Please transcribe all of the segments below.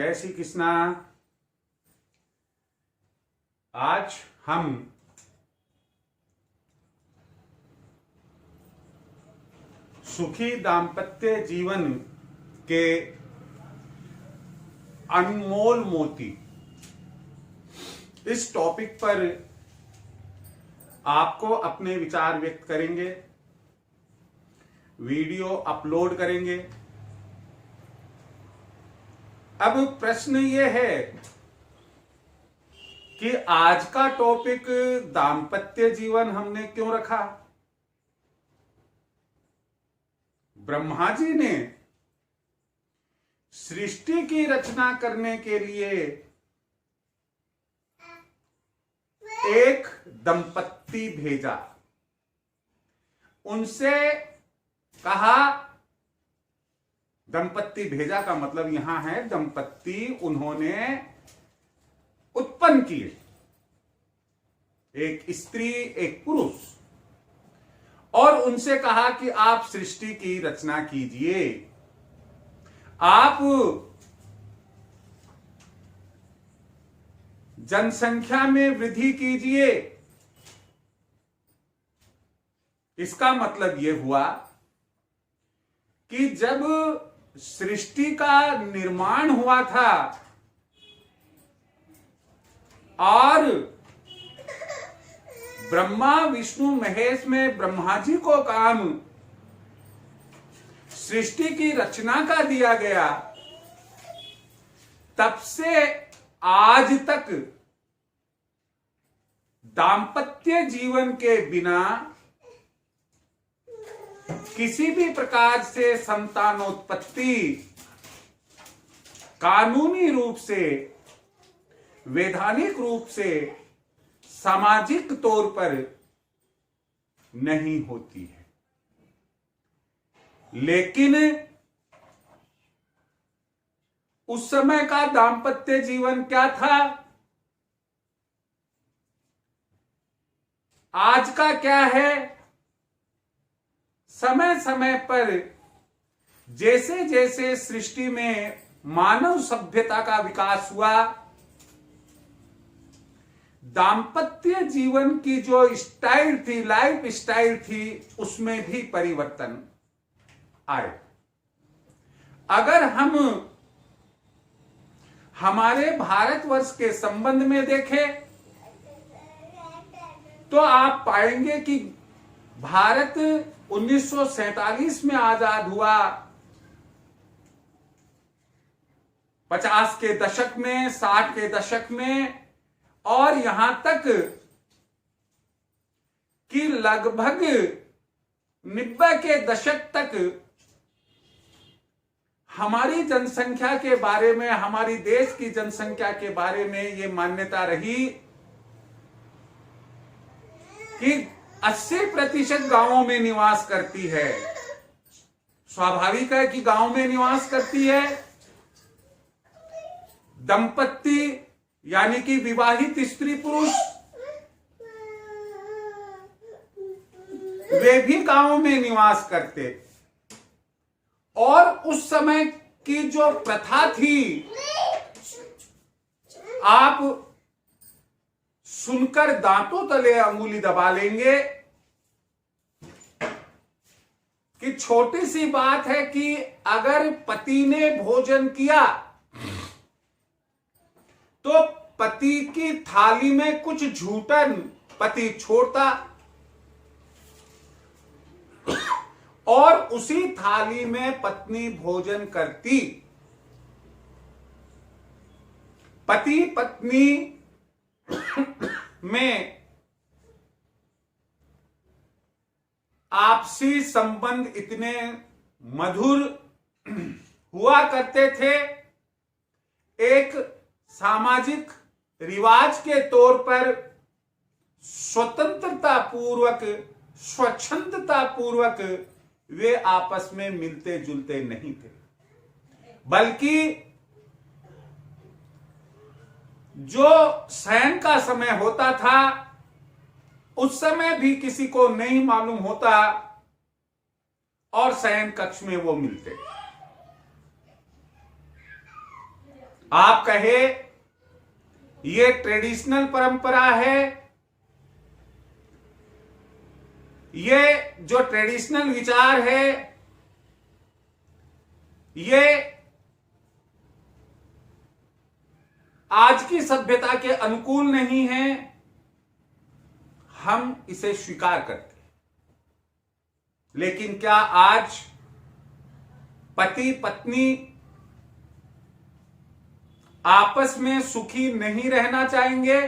जय श्री कृष्णा। आज हम सुखी दाम्पत्य जीवन के अनमोल मोती इस टॉपिक पर आपको अपने विचार व्यक्त करेंगे, वीडियो अपलोड करेंगे। अब प्रश्न ये है कि आज का टॉपिक दाम्पत्य जीवन हमने क्यों रखा। ब्रह्मा जी ने सृष्टि की रचना करने के लिए एक दंपत्ति भेजा, उनसे कहा, दंपत्ति भेजा का मतलब यहां है दंपत्ति उन्होंने उत्पन्न किए, एक स्त्री एक पुरुष, और उनसे कहा कि आप सृष्टि की रचना कीजिए, आप जनसंख्या में वृद्धि कीजिए। इसका मतलब यह हुआ कि जब सृष्टि का निर्माण हुआ था और ब्रह्मा विष्णु महेश में ब्रह्मा जी को काम सृष्टि की रचना का दिया गया, तब से आज तक दाम्पत्य जीवन के बिना किसी भी प्रकार से संतानोत्पत्ति कानूनी रूप से, वैधानिक रूप से, सामाजिक तौर पर नहीं होती है। लेकिन उस समय का दाम्पत्य जीवन क्या था, आज का क्या है। समय समय पर जैसे जैसे सृष्टि में मानव सभ्यता का विकास हुआ, दाम्पत्य जीवन की जो स्टाइल थी, लाइफ स्टाइल थी, उसमें भी परिवर्तन आए। अगर हम हमारे भारतवर्ष के संबंध में देखें तो आप पाएंगे कि भारत 1947 में आजाद हुआ, 50 के दशक में, 60 के दशक में, और यहां तक कि लगभग 90 के दशक तक हमारी जनसंख्या के बारे में, हमारी देश की जनसंख्या के बारे में यह मान्यता रही कि 80% गांवों में निवास करती है। स्वाभाविक है कि गांव में निवास करती है। दंपत्ति यानी कि विवाहित स्त्री पुरुष वे भी गांव में निवास करते, और उस समय की जो प्रथा थी, आप सुनकर दांतों तले अंगुली दबा लेंगे कि छोटी सी बात है कि अगर पति ने भोजन किया तो पति की थाली में कुछ झूठन पति छोड़ता और उसी थाली में पत्नी भोजन करती। पति पत्नी में आपसी संबंध इतने मधुर हुआ करते थे, एक सामाजिक रिवाज के तौर पर स्वतंत्रता पूर्वक, स्वच्छंदता पूर्वक वे आपस में मिलते जुलते नहीं थे, बल्कि जो शयन का समय होता था उस समय भी किसी को नहीं मालूम होता और शयन कक्ष में वो मिलते। आप कहे ये ट्रेडिशनल परंपरा है, ये जो ट्रेडिशनल विचार है ये आज की सभ्यता के अनुकूल नहीं है, हम इसे स्वीकार करते हैं। लेकिन क्या आज पति पत्नी आपस में सुखी नहीं रहना चाहेंगे?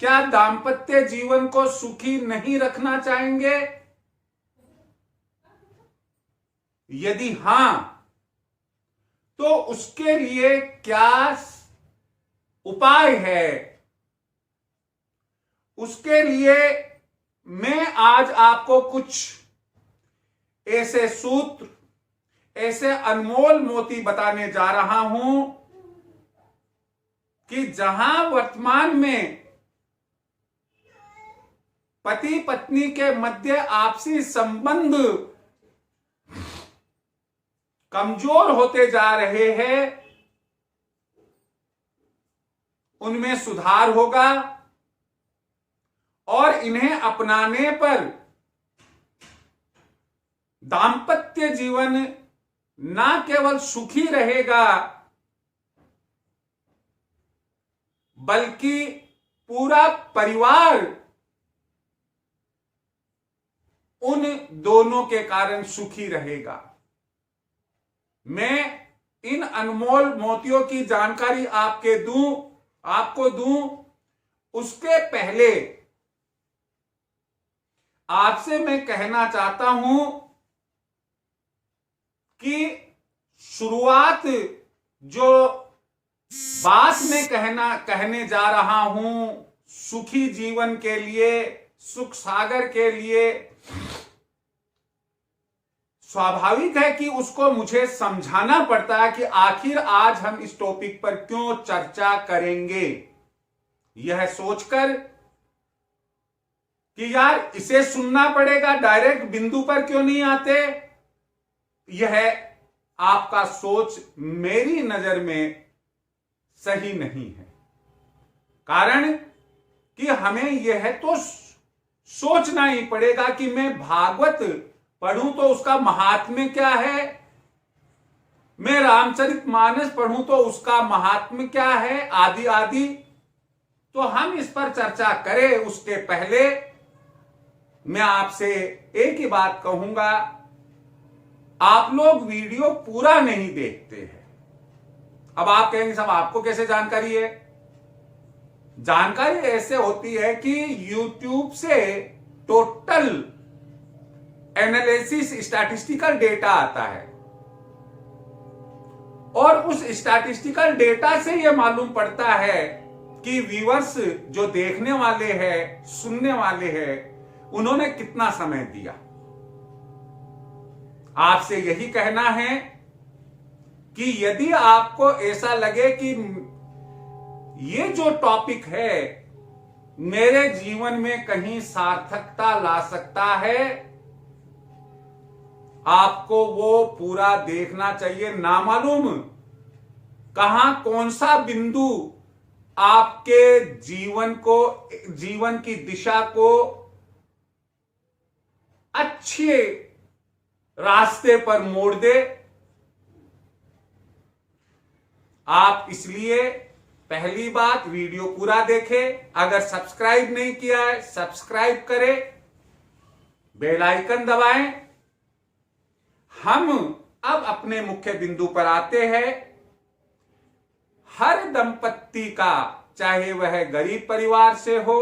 क्या दांपत्य जीवन को सुखी नहीं रखना चाहेंगे? यदि हां, तो उसके लिए क्या उपाय है? उसके लिए मैं आज आपको कुछ ऐसे सूत्र, ऐसे अनमोल मोती बताने जा रहा हूं कि जहां वर्तमान में पति पत्नी के मध्य आपसी संबंध कमजोर होते जा रहे हैं, उनमें सुधार होगा और इन्हें अपनाने पर दांपत्य जीवन ना केवल सुखी रहेगा बल्कि पूरा परिवार उन दोनों के कारण सुखी रहेगा। मैं इन अनमोल मोतियों की जानकारी आपको दूं, उसके पहले आपसे मैं कहना चाहता हूं कि शुरुआत जो बात मैं कहने जा रहा हूं, सुखी जीवन के लिए, सुख सागर के लिए, स्वाभाविक है कि उसको मुझे समझाना पड़ता है कि आखिर आज हम इस टॉपिक पर क्यों चर्चा करेंगे। यह सोचकर कि यार इसे सुनना पड़ेगा, डायरेक्ट बिंदु पर क्यों नहीं आते, यह आपका सोच मेरी नजर में सही नहीं है। कारण कि हमें यह तो सोचना ही पड़ेगा कि मैं भागवत पढ़ूं तो उसका महात्म्य क्या है, मैं रामचरितमानस पढ़ूं तो उसका महात्म्य क्या है, आदि आदि। तो हम इस पर चर्चा करें उसके पहले मैं आपसे एक ही बात कहूंगा, आप लोग वीडियो पूरा नहीं देखते हैं। अब आप कहेंगे साहब आपको कैसे जानकारी है? जानकारी ऐसे होती है कि YouTube से टोटल एनालिसिस स्टैटिस्टिकल डेटा आता है और उस स्टैटिस्टिकल डेटा से यह मालूम पड़ता है कि व्यूअर्स जो देखने वाले हैं, सुनने वाले हैं, उन्होंने कितना समय दिया। आपसे यही कहना है कि यदि आपको ऐसा लगे कि ये जो टॉपिक है मेरे जीवन में कहीं सार्थकता ला सकता है, आपको वो पूरा देखना चाहिए। ना मालूम कहां कौन सा बिंदु आपके जीवन की दिशा को अच्छे रास्ते पर मोड़ दे। आप इसलिए पहली बात वीडियो पूरा देखें, अगर सब्सक्राइब नहीं किया है सब्सक्राइब करें, बेल आइकन दबाएं। हम अब अपने मुख्य बिंदु पर आते हैं। हर दंपत्ति का, चाहे वह गरीब परिवार से हो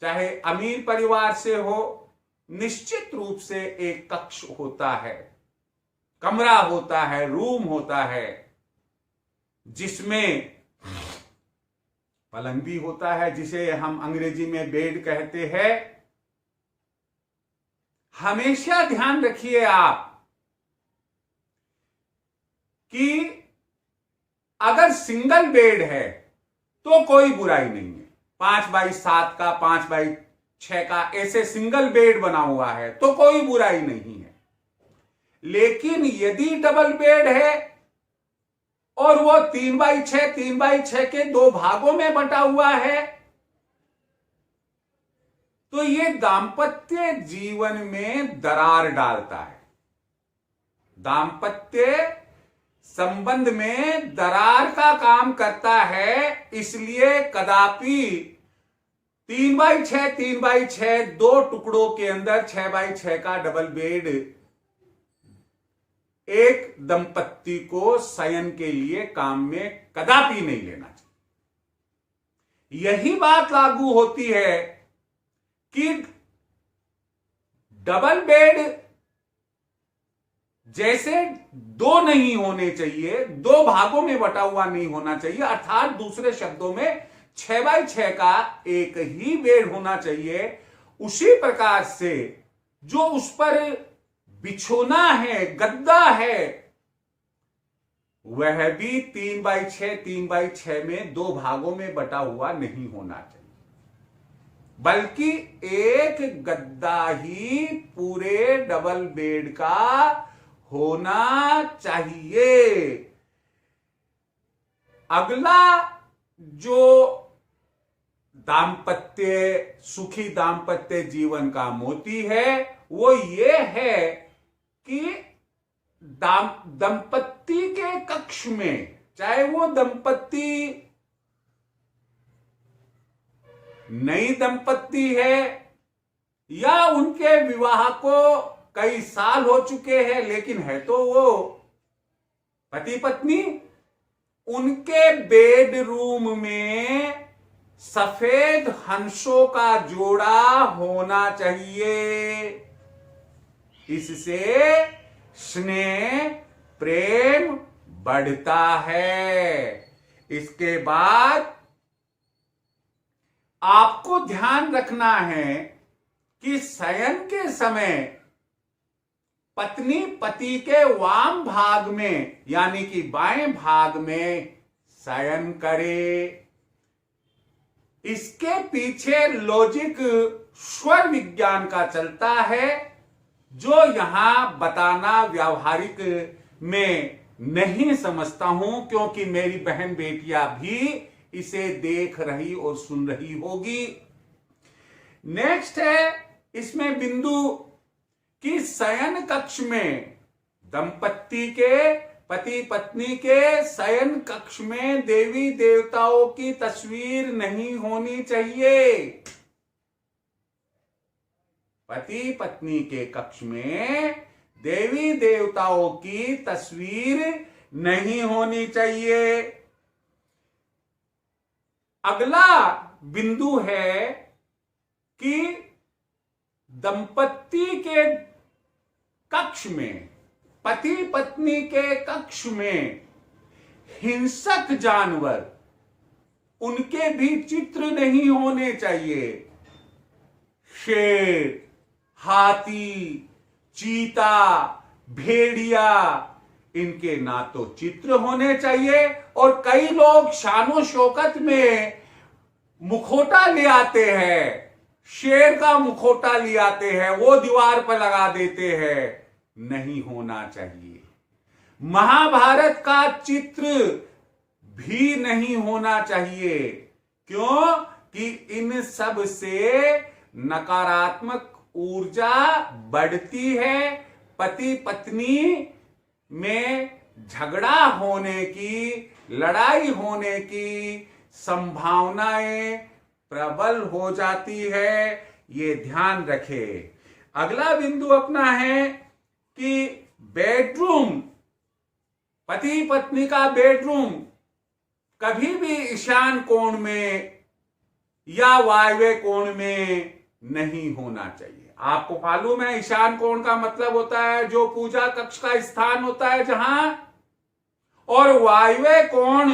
चाहे अमीर परिवार से हो, निश्चित रूप से एक कक्ष होता है, कमरा होता है, रूम होता है, जिसमें पलंग भी होता है, जिसे हम अंग्रेजी में बेड कहते हैं। हमेशा ध्यान रखिए आप कि अगर सिंगल बेड है तो कोई बुराई नहीं है। 5x7 का, 5x6 का ऐसे सिंगल बेड बना हुआ है तो कोई बुराई नहीं है। लेकिन यदि डबल बेड है और वो 3x6 के 2 भागों में बटा हुआ है, तो ये दांपत्य जीवन में दरार डालता है, दांपत्य संबंध में दरार का काम करता है। इसलिए कदापि 3x6 2 टुकड़ों के अंदर 6x6 का डबल बेड एक दंपत्ति को शयन के लिए काम में कदापि नहीं लेना चाहिए। यही बात लागू होती है कि डबल बेड जैसे 2 नहीं होने चाहिए, 2 भागों में बटा हुआ नहीं होना चाहिए, अर्थात दूसरे शब्दों में 6x6 का एक ही बेड होना चाहिए। उसी प्रकार से जो उस पर बिछोना है, गद्दा है, वह भी 3x6 में 2 भागों में बटा हुआ नहीं होना चाहिए, बल्कि एक गद्दा ही पूरे डबल बेड का होना चाहिए। अगला जो सुखी दांपत्य जीवन का मोती है वो ये है कि दंपत्ति के कक्ष में, चाहे वो दंपत्ति नई दंपत्ति है या उनके विवाह को कई साल हो चुके हैं लेकिन है तो वो पति पत्नी, उनके बेडरूम में सफेद हंसों का जोड़ा होना चाहिए। इससे स्नेह प्रेम बढ़ता है। इसके बाद आपको ध्यान रखना है कि शयन के समय पत्नी पति के वाम भाग में यानी कि बाएं भाग में शयन करे। इसके पीछे लॉजिक स्वर विज्ञान का चलता है, जो यहां बताना व्यावहारिक में नहीं समझता हूं, क्योंकि मेरी बहन बेटियां भी इसे देख रही और सुन रही होगी। नेक्स्ट है इसमें बिंदु कि शयन कक्ष में दंपत्ति के, पति पत्नी के शयन कक्ष में देवी देवताओं की तस्वीर नहीं होनी चाहिए। पति पत्नी के कक्ष में देवी देवताओं की तस्वीर नहीं होनी चाहिए। अगला बिंदु है कि दंपत्ति के कक्ष में, पति पत्नी के कक्ष में हिंसक जानवर, उनके भी चित्र नहीं होने चाहिए। शेर, हाथी, चीता, भेड़िया, इनके ना तो चित्र होने चाहिए, और कई लोग शानो शौकत में मुखौटा ले आते हैं, शेर का मुखौटा ले आते हैं, वो दीवार पर लगा देते हैं। नहीं होना चाहिए। महाभारत का चित्र भी नहीं होना चाहिए। क्यों? कि इन सब से नकारात्मक ऊर्जा बढ़ती है, पति पत्नी में झगड़ा होने की, लड़ाई होने की संभावनाएं प्रबल हो जाती है। ये ध्यान रखे। अगला बिंदु अपना है कि बेडरूम, पति पत्नी का बेडरूम कभी भी ईशान कोण में या वायव्य कोण में नहीं होना चाहिए। आपको मालूम है ईशान कोण का मतलब होता है जो पूजा कक्ष का स्थान होता है जहां, और वायव्य कोण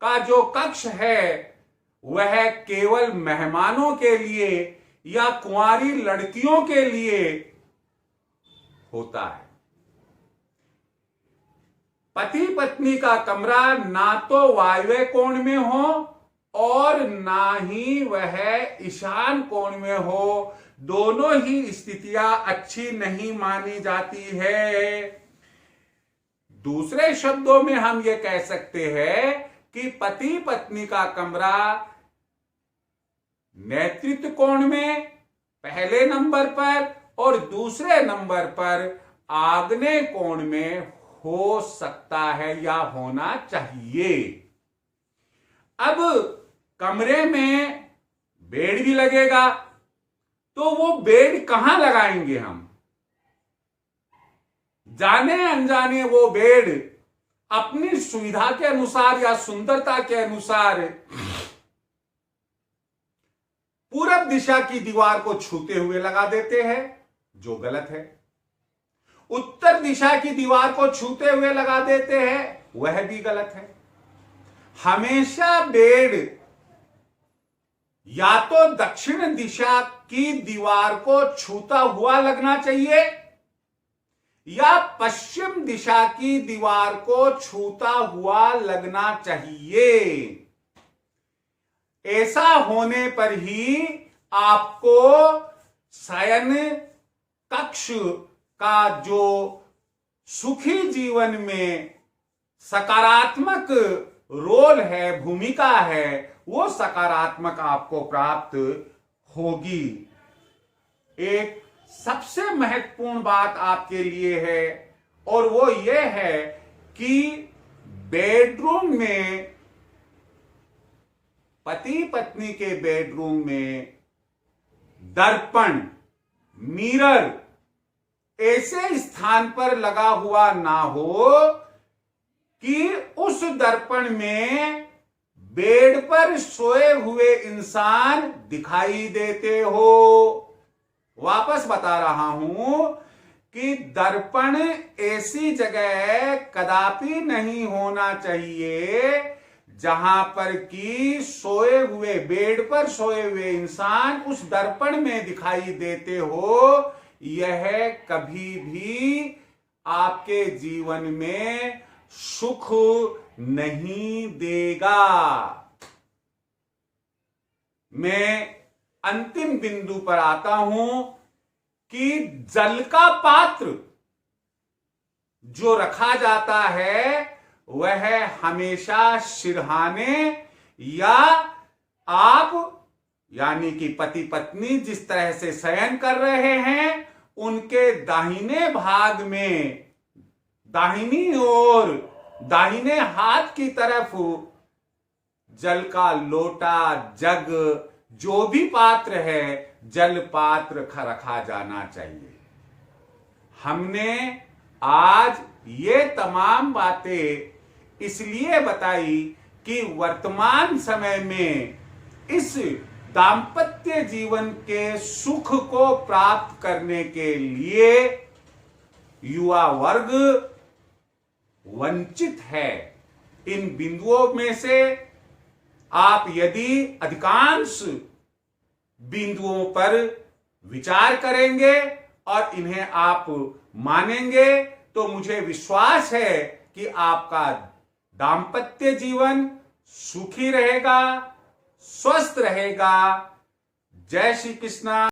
का जो कक्ष है वह केवल मेहमानों के लिए या कुंवारी लड़कियों के लिए होता है। पति पत्नी का कमरा ना तो वायव्य कोण में हो और ना ही वह ईशान कोण में हो। दोनों ही स्थितियां अच्छी नहीं मानी जाती है। दूसरे शब्दों में हम ये कह सकते हैं कि पति पत्नी का कमरा नेतृत्व कोण में पहले नंबर पर और दूसरे नंबर पर आग्नेय कोण में हो सकता है या होना चाहिए। अब कमरे में बेड भी लगेगा, तो वो बेड कहां लगाएंगे हम? जाने अनजाने वो बेड अपनी सुविधा के अनुसार या सुंदरता के अनुसार पूरब दिशा की दीवार को छूते हुए लगा देते हैं, जो गलत है। उत्तर दिशा की दीवार को छूते हुए लगा देते हैं, वह भी गलत है। हमेशा बेड या तो दक्षिण दिशा की दीवार को छूता हुआ लगना चाहिए या पश्चिम दिशा की दीवार को छूता हुआ लगना चाहिए। ऐसा होने पर ही आपको शयन कक्ष का जो सुखी जीवन में सकारात्मक रोल है, भूमिका है, वो सकारात्मक आपको प्राप्त होगी। एक सबसे महत्वपूर्ण बात आपके लिए है और वो ये है कि बेडरूम में, पति पत्नी के बेडरूम में दर्पण, मिरर ऐसे स्थान पर लगा हुआ ना हो कि उस दर्पण में बेड पर सोए हुए इंसान दिखाई देते हो। वापस बता रहा हूं कि दर्पण ऐसी जगह कदापि नहीं होना चाहिए जहां पर कि सोए हुए, बेड पर सोए हुए इंसान उस दर्पण में दिखाई देते हो। यह कभी भी आपके जीवन में सुख नहीं देगा। मैं अंतिम बिंदु पर आता हूं कि जल का पात्र जो रखा जाता है वह हमेशा सिरहाने या आप यानी कि पति पत्नी जिस तरह से शयन कर रहे हैं उनके दाहिने भाग में, दाहिनी ओर, दाहिने हाथ की तरफ जल का लोटा, जग, जो भी पात्र है, जल पात्र रखा जाना चाहिए। हमने आज ये तमाम बातें इसलिए बताई कि वर्तमान समय में इस दाम्पत्य जीवन के सुख को प्राप्त करने के लिए युवा वर्ग वंचित है। इन बिंदुओं में से आप यदि अधिकांश बिंदुओं पर विचार करेंगे और इन्हें आप मानेंगे तो मुझे विश्वास है कि आपका दाम्पत्य जीवन सुखी रहेगा, स्वस्थ रहेगा। जय श्री कृष्ण।